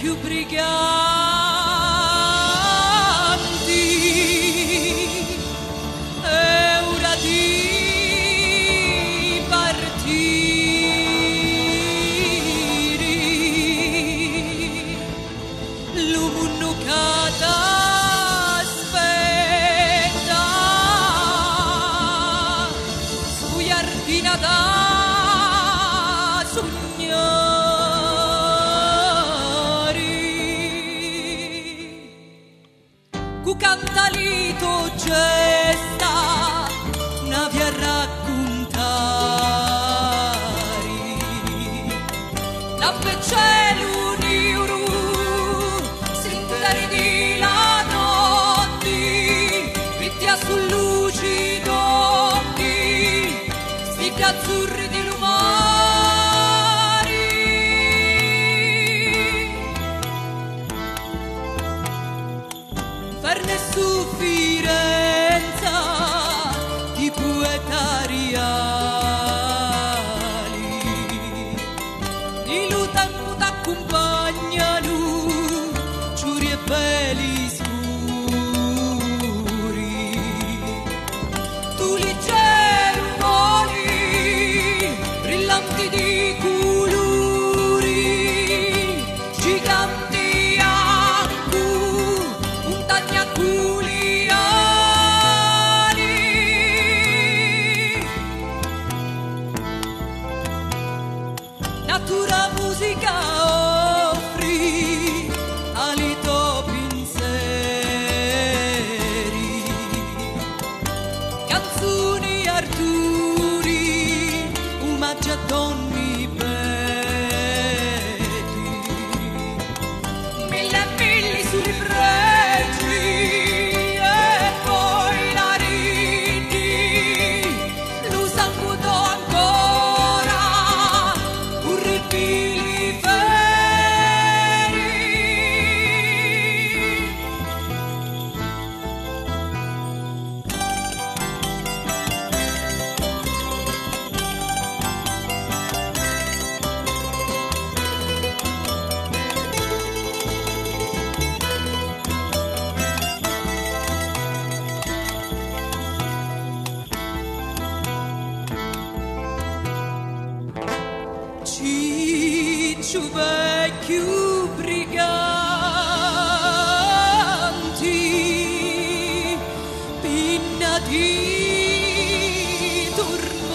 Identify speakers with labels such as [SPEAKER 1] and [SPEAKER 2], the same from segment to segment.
[SPEAKER 1] più briganti, è ora di partire. L'umunucata aspetta su Iardina da cu cantalito gesta una via raccontari la pecelu niuru sintari di la notti vittia sul lucido sti azzurri di lumari Ferne su Firenza di poetariali di lutampo t'accompagnano giuri e belli scuri tu leggero voli brillanti di colori giganti natura musica offri alito pensieri canzoni Arturi omaggi a Donni Betty mille milli sui pregi e poi la ridi lo sanguto ancora orribili feri Ciccio vecchio briganti pinna di tormento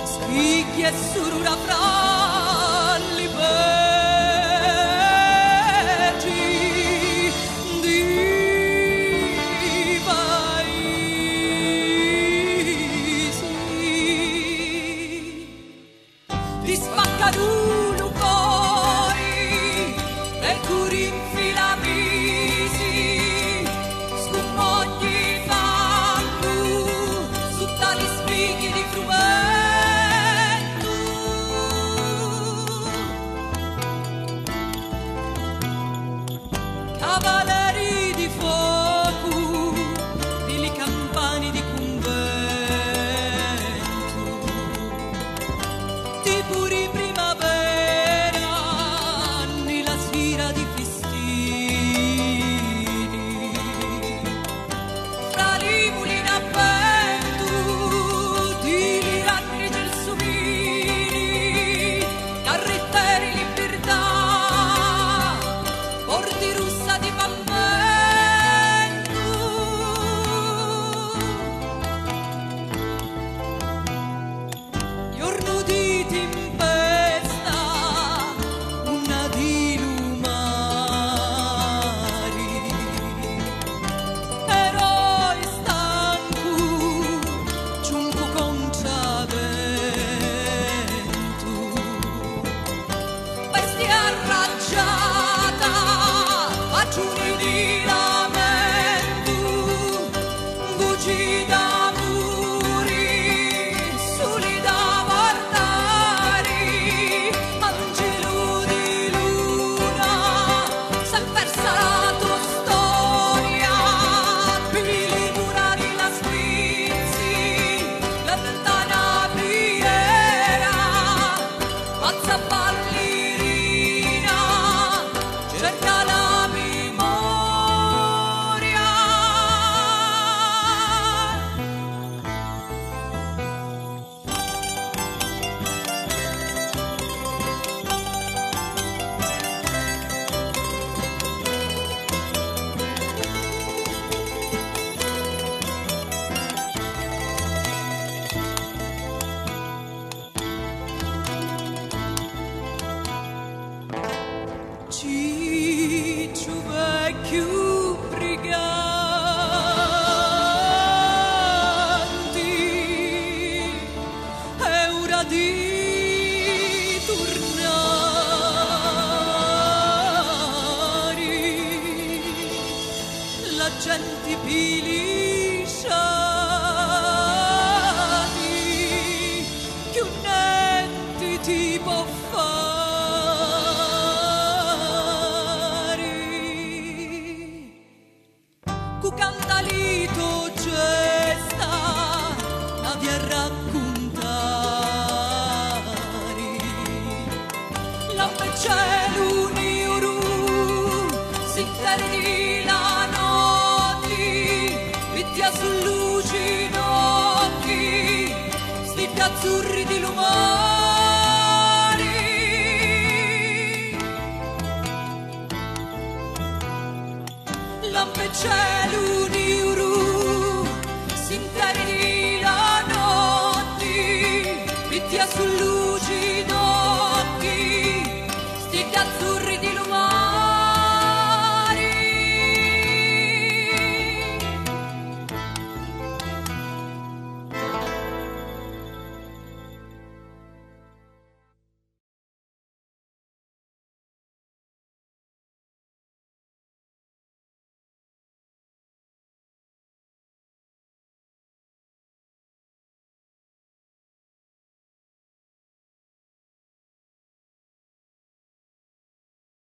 [SPEAKER 1] schicchi e surura fra li peggi di ti spaccano poi e curi infilabisi scommogli fanno su tali spighi di frumento voglia di tornare, la gente pilisciati, che un niente ti può fare, cu cantalito gesta la via raccontare, la cielo uniuru si perdi la notte, vittia sul luci in occhi, sti azzurri di lumari, lampe cielo uniuru si perdi la notte, vittia sul luci